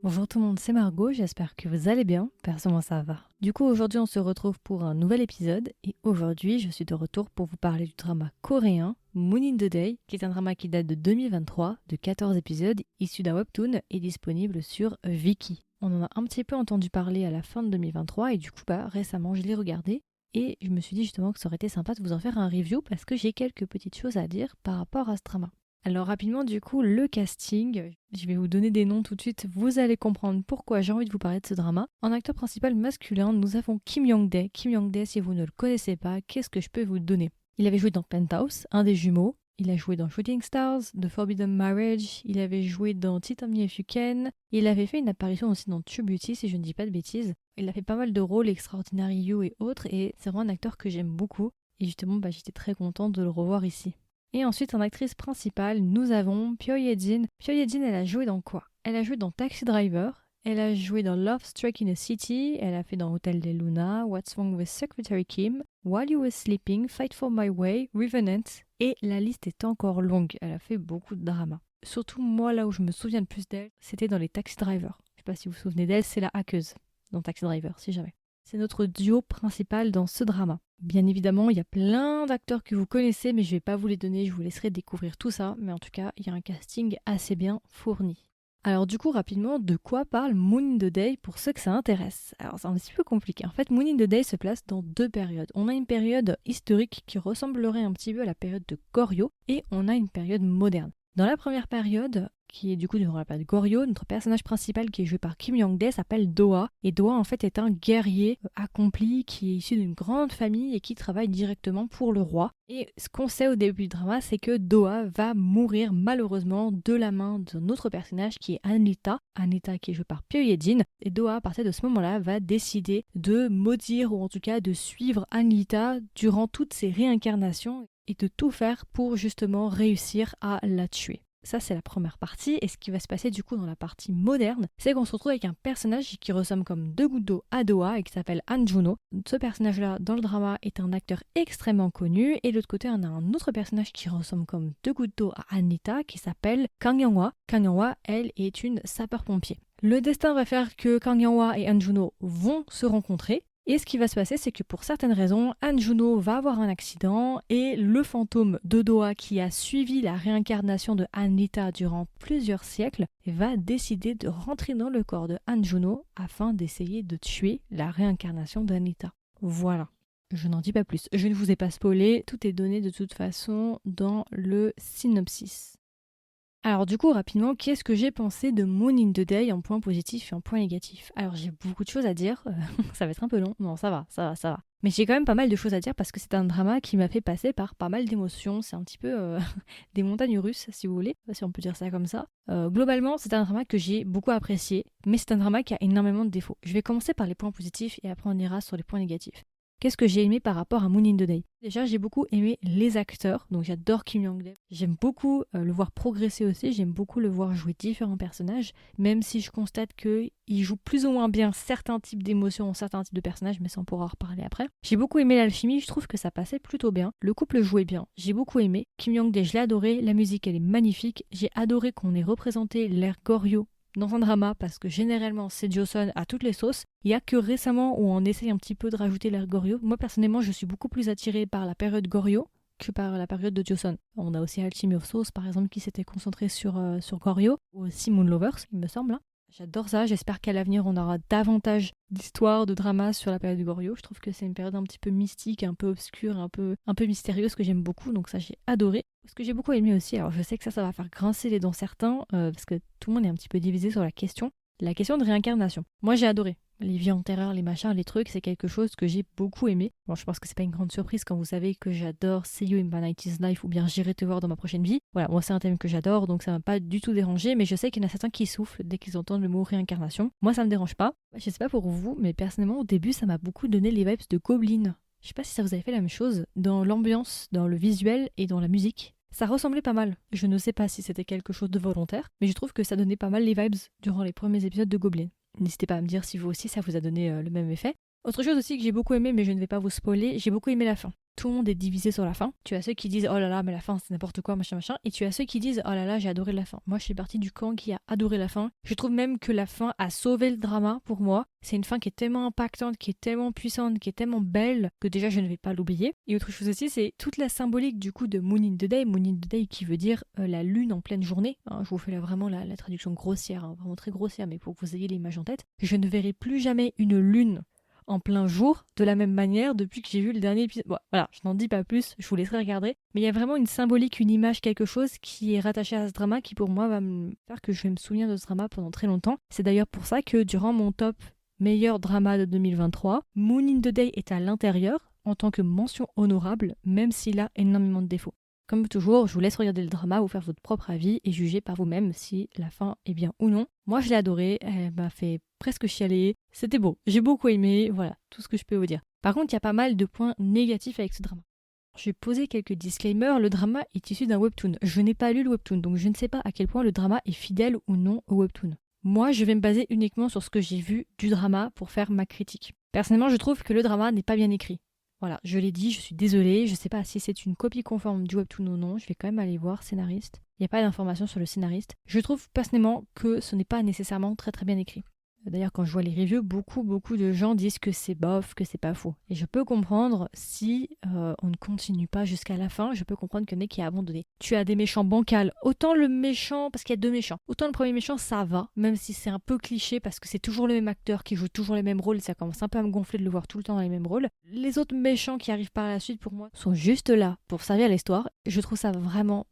Bonjour tout le monde, c'est Margot, j'espère que vous allez bien, personnellement ça va. Du coup aujourd'hui on se retrouve pour un nouvel épisode et aujourd'hui je suis de retour pour vous parler du drama coréen Moon in the Day, qui est un drama qui date de 2023, de 14 épisodes, issu d'un webtoon et disponible sur Viki. On en a un petit peu entendu parler à la fin de 2023 et du coup récemment je l'ai regardé et je me suis dit justement que ça aurait été sympa de vous en faire un review parce que j'ai quelques petites choses à dire par rapport à ce drama. Alors rapidement du coup le casting, je vais vous donner des noms tout de suite, vous allez comprendre pourquoi j'ai envie de vous parler de ce drama. En acteur principal masculin, nous avons Kim Young-dae. Kim Young-dae, si vous ne le connaissez pas, qu'est-ce que je peux vous donner? Il avait joué dans Penthouse, un des jumeaux. Il a joué dans Shooting Stars, The Forbidden Marriage, il avait joué dans Tell Me If You Can, il avait fait une apparition aussi dans True Beauty si je ne dis pas de bêtises. Il a fait pas mal de rôles, Extraordinary You et autres, et c'est vraiment un acteur que j'aime beaucoup. Et justement, j'étais très contente de le revoir ici. Et ensuite, en actrice principale, nous avons Pyo Ye-jin. Pyo Ye-jin, elle a joué dans quoi? Elle a joué dans Taxi Driver, elle a joué dans Love Struck in a City, elle a fait dans Hotel de Luna, What's Wrong with Secretary Kim, While You Were Sleeping, Fight for My Way, Revenant, et la liste est encore longue, elle a fait beaucoup de dramas. Surtout moi, là où je me souviens le plus d'elle, c'était dans les Taxi Drivers. Je sais pas si vous vous souvenez d'elle, c'est la hackeuse dans Taxi Driver, si jamais. C'est notre duo principal dans ce drama. Bien évidemment, il y a plein d'acteurs que vous connaissez, mais je ne vais pas vous les donner, je vous laisserai découvrir tout ça. Mais en tout cas, il y a un casting assez bien fourni. Alors du coup, rapidement, de quoi parle Moon in the Day pour ceux que ça intéresse? Alors c'est un petit peu compliqué. En fait, Moon in the Day se place dans deux périodes. On a une période historique qui ressemblerait un petit peu à la période de Goryeo, et on a une période moderne. Dans la première période, qui est du coup durant la période Goryeo, notre personnage principal qui est joué par Kim Young-dae s'appelle Doa. Et Doa en fait est un guerrier accompli qui est issu d'une grande famille et qui travaille directement pour le roi. Et ce qu'on sait au début du drama, c'est que Doa va mourir malheureusement de la main d'un autre personnage qui est Anita. Anita qui est jouée par Pyo Ye-jin. Et Doa à partir de ce moment-là va décider de maudire ou en tout cas de suivre Anita durant toutes ses réincarnations et de tout faire pour justement réussir à la tuer. Ça, c'est la première partie. Et ce qui va se passer du coup dans la partie moderne, c'est qu'on se retrouve avec un personnage qui ressemble comme deux gouttes d'eau à Doa et qui s'appelle Han Juno. Ce personnage-là, dans le drama, est un acteur extrêmement connu. Et de l'autre côté, on a un autre personnage qui ressemble comme deux gouttes d'eau à Anita qui s'appelle Kang Young-hwa. Kang Young-hwa, elle, est une sapeur-pompier. Le destin va faire que Kang Young-hwa et Han Juno vont se rencontrer. Et ce qui va se passer, c'est que pour certaines raisons, Han Juno va avoir un accident et le fantôme de Doa qui a suivi la réincarnation de Anita durant plusieurs siècles va décider de rentrer dans le corps de Han Juno afin d'essayer de tuer la réincarnation d'Anita. Voilà. Je n'en dis pas plus. Je ne vous ai pas spoilé, tout est donné de toute façon dans le synopsis. Alors du coup, rapidement, qu'est-ce que j'ai pensé de Moon in the Day en point positif et en point négatif? Alors j'ai beaucoup de choses à dire, ça va être un peu long, non ça va. Mais j'ai quand même pas mal de choses à dire parce que c'est un drama qui m'a fait passer par pas mal d'émotions, c'est un petit peu des montagnes russes si vous voulez, si on peut dire ça comme ça. Globalement, c'est un drama que j'ai beaucoup apprécié, mais c'est un drama qui a énormément de défauts. Je vais commencer par les points positifs et après on ira sur les points négatifs. Qu'est-ce que j'ai aimé par rapport à Moon in the Day? Déjà, j'ai beaucoup aimé les acteurs, donc j'adore Kim Young-dae. J'aime beaucoup le voir progresser aussi, j'aime beaucoup le voir jouer différents personnages, même si je constate qu'il joue plus ou moins bien certains types d'émotions, certains types de personnages, mais ça on pourra en reparler après. J'ai beaucoup aimé l'alchimie, je trouve que ça passait plutôt bien. Le couple jouait bien, j'ai beaucoup aimé. Kim Young-dae, je l'ai adoré, la musique elle est magnifique, j'ai adoré qu'on ait représenté l'ère Goryeo dans un drama parce que généralement c'est Joseon à toutes les sauces. Il y a que récemment où on essaye un petit peu de rajouter l'ère Goryeo. Moi personnellement je suis beaucoup plus attirée par la période Goryeo que par la période de Joseon. On a aussi Alchemy of Souls par exemple qui s'était concentré sur Goryeo ou aussi Moon Lovers il me semble. J'adore ça, j'espère qu'à l'avenir on aura davantage d'histoires, de dramas sur la période de Goryeo. Je trouve que c'est une période un petit peu mystique, un peu obscure, un peu mystérieuse que j'aime beaucoup, donc ça j'ai adoré. Ce que j'ai beaucoup aimé aussi, alors je sais que ça va faire grincer les dents certains, parce que tout le monde est un petit peu divisé sur la question de réincarnation. Moi j'ai adoré. Les vies antérieures, les machins, les trucs, c'est quelque chose que j'ai beaucoup aimé. Bon, je pense que c'est pas une grande surprise quand vous savez que j'adore See You in My 90s Life ou bien J'irai te voir dans ma prochaine vie. Voilà, moi c'est un thème que j'adore, donc ça m'a pas du tout dérangé, mais je sais qu'il y en a certains qui soufflent dès qu'ils entendent le mot réincarnation. Moi ça me dérange pas. Je sais pas pour vous, mais personnellement au début ça m'a beaucoup donné les vibes de Goblin. Je sais pas si ça vous avait fait la même chose dans l'ambiance, dans le visuel et dans la musique. Ça ressemblait pas mal. Je ne sais pas si c'était quelque chose de volontaire, mais je trouve que ça donnait pas mal les vibes durant les premiers épisodes de Goblin. N'hésitez pas à me dire si vous aussi ça vous a donné le même effet. Autre chose aussi que j'ai beaucoup aimé, mais je ne vais pas vous spoiler, j'ai beaucoup aimé la fin. tout le monde est divisé sur la fin. Tu as ceux qui disent oh là là mais la fin c'est n'importe quoi machin machin, et tu as ceux qui disent oh là là j'ai adoré la fin. Moi je suis partie du camp qui a adoré la fin. Je trouve même que la fin a sauvé le drama pour moi. C'est une fin qui est tellement impactante, qui est tellement puissante, qui est tellement belle que déjà je ne vais pas l'oublier. Et autre chose aussi, c'est toute la symbolique du coup de Moon in the Day. Moon in the Day qui veut dire la lune en pleine journée. Je vous fais là vraiment la traduction grossière, vraiment très grossière, mais pour que vous ayez l'image en tête. Je ne verrai plus jamais une lune en plein jour, de la même manière depuis que j'ai vu le dernier épisode. Bon, voilà, je n'en dis pas plus, je vous laisserai regarder. Mais il y a vraiment une symbolique, une image, quelque chose qui est rattaché à ce drama qui pour moi va me faire que je vais me souvenir de ce drama pendant très longtemps. C'est d'ailleurs pour ça que durant mon top meilleur drama de 2023, Moon in the Day est à l'intérieur en tant que mention honorable, même s'il a énormément de défauts. Comme toujours, je vous laisse regarder le drama, vous faire votre propre avis et juger par vous-même si la fin est bien ou non. Moi, je l'ai adorée, elle m'a fait presque chialer. C'était beau, j'ai beaucoup aimé, voilà, tout ce que je peux vous dire. Par contre, il y a pas mal de points négatifs avec ce drama. Je vais poser quelques disclaimers, le drama est issu d'un webtoon. Je n'ai pas lu le webtoon, donc je ne sais pas à quel point le drama est fidèle ou non au webtoon. Moi, je vais me baser uniquement sur ce que j'ai vu du drama pour faire ma critique. Personnellement, je trouve que le drama n'est pas bien écrit. Voilà, je l'ai dit, je suis désolée, je sais pas si c'est une copie conforme du webtoon ou non, je vais quand même aller voir scénariste. Il n'y a pas d'informations sur le scénariste. Je trouve personnellement que ce n'est pas nécessairement très très bien écrit. D'ailleurs, quand je vois les reviews, beaucoup de gens disent que c'est bof, que c'est pas faux. Et je peux comprendre si on ne continue pas jusqu'à la fin, je peux comprendre qu'il y en a qui a abandonné. Tu as des méchants bancals, autant le méchant, parce qu'il y a deux méchants, autant le premier méchant ça va, même si c'est un peu cliché parce que c'est toujours le même acteur qui joue toujours les mêmes rôles, ça commence un peu à me gonfler de le voir tout le temps dans les mêmes rôles. Les autres méchants qui arrivent par la suite pour moi sont juste là pour servir l'histoire. Je trouve ça vraiment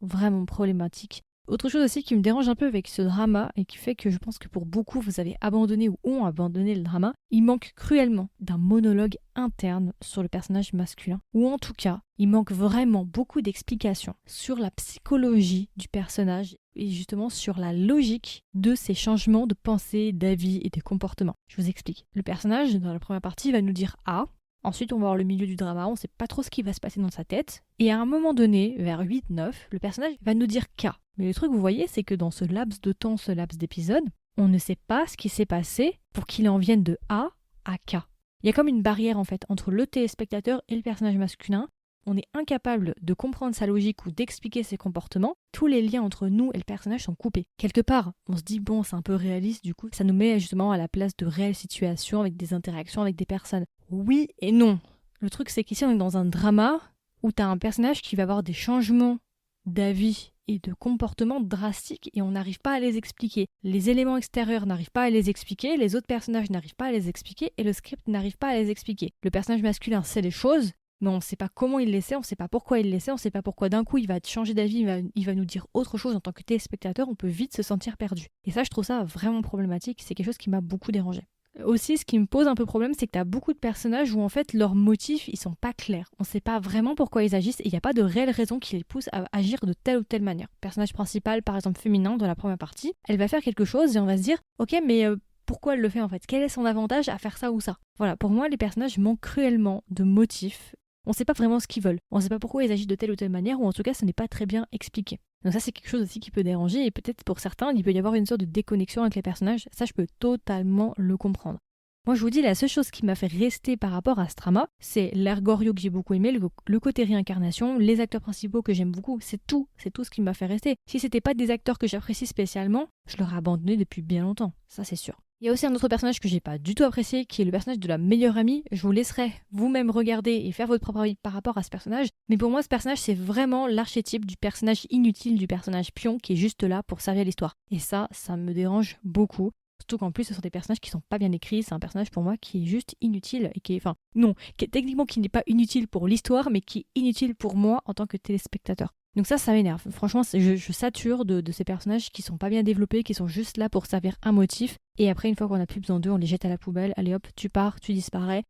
problématique. Autre chose aussi qui me dérange un peu avec ce drama et qui fait que je pense que pour beaucoup vous avez abandonné ou ont abandonné le drama, il manque cruellement d'un monologue interne sur le personnage masculin. Ou en tout cas, il manque vraiment beaucoup d'explications sur la psychologie du personnage et justement sur la logique de ses changements de pensée, d'avis et de comportement. Je vous explique. Le personnage, dans la première partie, va nous dire A. Ensuite, on va voir le milieu du drama, on ne sait pas trop ce qui va se passer dans sa tête. Et à un moment donné, vers 8-9, le personnage va nous dire K. Mais le truc, vous voyez, c'est que dans ce laps de temps, ce laps d'épisode, on ne sait pas ce qui s'est passé pour qu'il en vienne de A à K. Il y a comme une barrière en fait entre le téléspectateur et le personnage masculin. On est incapable de comprendre sa logique ou d'expliquer ses comportements. Tous les liens entre nous et le personnage sont coupés. Quelque part, on se dit bon, c'est un peu réaliste, du coup, ça nous met justement à la place de réelles situations avec des interactions avec des personnes. Oui et non. Le truc, c'est qu'ici, on est dans un drama où t'as un personnage qui va avoir des changements d'avis et de comportements drastiques et on n'arrive pas à les expliquer. Les éléments extérieurs n'arrivent pas à les expliquer, les autres personnages n'arrivent pas à les expliquer et le script n'arrive pas à les expliquer. Le personnage masculin sait les choses, mais on ne sait pas comment il les sait, on ne sait pas pourquoi il les sait, on ne sait pas pourquoi d'un coup il va changer d'avis, il va nous dire autre chose en tant que téléspectateur, on peut vite se sentir perdu. Et ça, je trouve ça vraiment problématique, c'est quelque chose qui m'a beaucoup dérangé. Aussi, ce qui me pose un peu problème, c'est que tu as beaucoup de personnages où en fait leurs motifs, ils sont pas clairs. On sait pas vraiment pourquoi ils agissent et il n'y a pas de réelle raison qui les pousse à agir de telle ou telle manière. Le personnage principal, par exemple féminin, dans la première partie, elle va faire quelque chose et on va se dire « Ok, mais pourquoi elle le fait en fait ? Quel est son avantage à faire ça ou ça ?» Voilà, pour moi, les personnages manquent cruellement de motifs. On ne sait pas vraiment ce qu'ils veulent. On ne sait pas pourquoi ils agissent de telle ou telle manière ou en tout cas, ce n'est pas très bien expliqué. Donc ça, c'est quelque chose aussi qui peut déranger et peut-être pour certains, il peut y avoir une sorte de déconnexion avec les personnages. Ça, je peux totalement le comprendre. Moi, je vous dis, la seule chose qui m'a fait rester par rapport à ce drama, c'est l'Ergorio que j'ai beaucoup aimé, le côté réincarnation, les acteurs principaux que j'aime beaucoup, c'est tout ce qui m'a fait rester. Si c'était pas des acteurs que j'apprécie spécialement, je l'aurais abandonné depuis bien longtemps, ça c'est sûr. Il y a aussi un autre personnage que j'ai pas du tout apprécié, qui est le personnage de la meilleure amie. Je vous laisserai vous-même regarder et faire votre propre avis par rapport à ce personnage. Mais pour moi, ce personnage, c'est vraiment l'archétype du personnage inutile, du personnage pion, qui est juste là pour servir l'histoire. Et ça me dérange beaucoup. Surtout qu'en plus, ce sont des personnages qui sont pas bien écrits. C'est un personnage pour moi qui est juste inutile et qui est, techniquement qui n'est pas inutile pour l'histoire, mais qui est inutile pour moi en tant que téléspectateur. Donc ça m'énerve. Franchement, je sature de ces personnages qui sont pas bien développés, qui sont juste là pour servir un motif. Et après, une fois qu'on a plus besoin d'eux, on les jette à la poubelle. Allez hop, tu pars, tu disparais.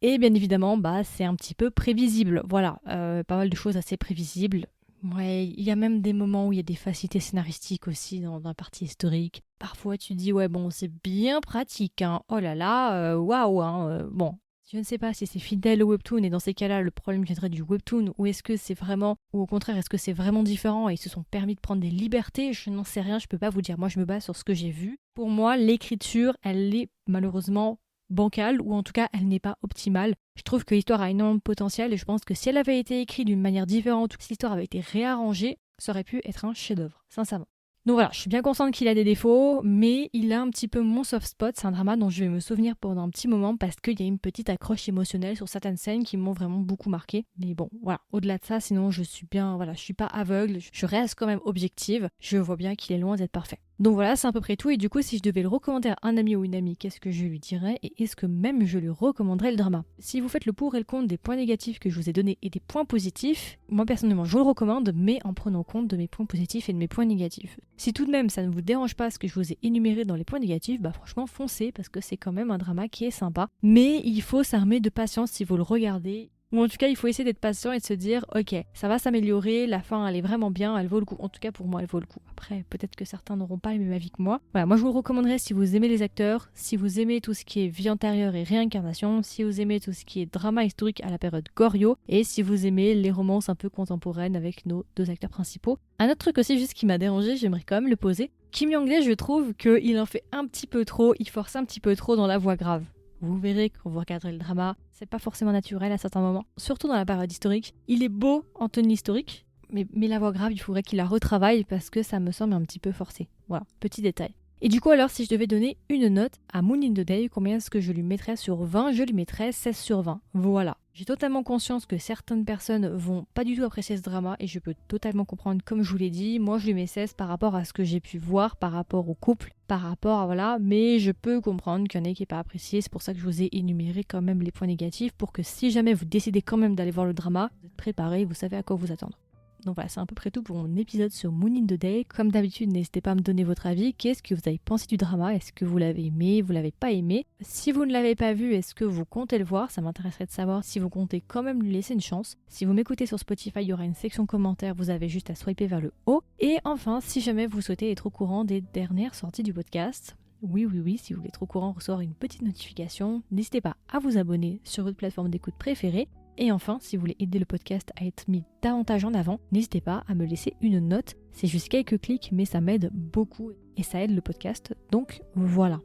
Et bien évidemment, c'est un petit peu prévisible. Voilà, pas mal de choses assez prévisibles. Ouais, il y a même des moments où il y a des facilités scénaristiques aussi dans la partie historique. Parfois, tu dis, ouais, bon, c'est bien pratique, hein. Oh là là, waouh, hein. Bon, je ne sais pas si c'est fidèle au webtoon, et dans ces cas-là, le problème viendrait du webtoon, ou est-ce que c'est vraiment, ou au contraire, est-ce que c'est vraiment différent et ils se sont permis de prendre des libertés? Je n'en sais rien, je peux pas vous dire. Moi, je me base sur ce que j'ai vu. Pour moi, l'écriture, elle est malheureusement bancale, ou en tout cas elle n'est pas optimale. Je trouve que l'histoire a énormément de potentiel et je pense que si elle avait été écrite d'une manière différente ou que l'histoire avait été réarrangée, ça aurait pu être un chef-d'œuvre, sincèrement. Donc voilà, je suis bien consciente qu'il a des défauts, mais il a un petit peu mon soft spot. C'est un drama dont je vais me souvenir pendant un petit moment parce qu'il y a une petite accroche émotionnelle sur certaines scènes qui m'ont vraiment beaucoup marqué. Mais bon, voilà, au-delà de ça, sinon je suis pas aveugle, je reste quand même objective. Je vois bien qu'il est loin d'être parfait. Donc voilà, c'est à peu près tout. Et du coup, si je devais le recommander à un ami ou une amie, qu'est-ce que je lui dirais? Et est-ce que même je lui recommanderais le drama? Si vous faites le pour et le contre des points négatifs que je vous ai donnés et des points positifs, moi personnellement, je vous le recommande, mais en prenant compte de mes points positifs et de mes points négatifs. Si tout de même ça ne vous dérange pas ce que je vous ai énuméré dans les points négatifs, bah franchement foncez parce que c'est quand même un drama qui est sympa. Mais il faut s'armer de patience si vous le regardez. Ou en tout cas, il faut essayer d'être patient et de se dire, ok, ça va s'améliorer, la fin elle est vraiment bien, elle vaut le coup. En tout cas, pour moi, elle vaut le coup. Après, peut-être que certains n'auront pas le même avis que moi. Voilà, moi je vous le recommanderais si vous aimez les acteurs, si vous aimez tout ce qui est vie antérieure et réincarnation, si vous aimez tout ce qui est drama historique à la période Goryeo, et si vous aimez les romances un peu contemporaines avec nos deux acteurs principaux. Un autre truc aussi, juste qui m'a dérangé, j'aimerais quand même le poser. Kim Young-dae, je trouve qu'il en fait un petit peu trop, il force un petit peu trop dans la voix grave. Vous verrez quand vous regarderez le drama, c'est pas forcément naturel à certains moments, surtout dans la période historique. Il est beau en tenue historique, mais la voix grave, il faudrait qu'il la retravaille parce que ça me semble un petit peu forcé. Voilà, petit détail. Et du coup alors, si je devais donner une note à Moon in the Day, combien est-ce que je lui mettrais sur 20? Je lui mettrais 16 sur 20. Voilà. J'ai totalement conscience que certaines personnes vont pas du tout apprécier ce drama et je peux totalement comprendre, comme je vous l'ai dit, moi je lui mets 16 par rapport à ce que j'ai pu voir, par rapport au couple, par rapport à voilà, mais je peux comprendre qu'il y en ait qui n'est pas apprécié, c'est pour ça que je vous ai énuméré quand même les points négatifs pour que si jamais vous décidez quand même d'aller voir le drama, vous êtes préparés, vous savez à quoi vous attendre. Donc voilà, c'est à peu près tout pour mon épisode sur Moon in the Day. Comme d'habitude, n'hésitez pas à me donner votre avis. Qu'est-ce que vous avez pensé du drama? Est-ce que vous l'avez aimé? Vous l'avez pas aimé? Si vous ne l'avez pas vu, est-ce que vous comptez le voir? Ça m'intéresserait de savoir si vous comptez quand même lui laisser une chance. Si vous m'écoutez sur Spotify, il y aura une section commentaires. Vous avez juste à swiper vers le haut. Et enfin, si jamais vous souhaitez être au courant des dernières sorties du podcast, oui, si vous voulez être au courant, recevoir une petite notification, n'hésitez pas à vous abonner sur votre plateforme d'écoute préférée. Et enfin, si vous voulez aider le podcast à être mis davantage en avant, n'hésitez pas à me laisser une note. C'est juste quelques clics, mais ça m'aide beaucoup et ça aide le podcast. Donc voilà.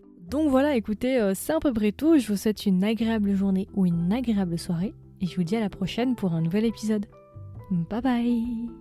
Écoutez, c'est à peu près tout. Je vous souhaite une agréable journée ou une agréable soirée. Et je vous dis à la prochaine pour un nouvel épisode. Bye bye!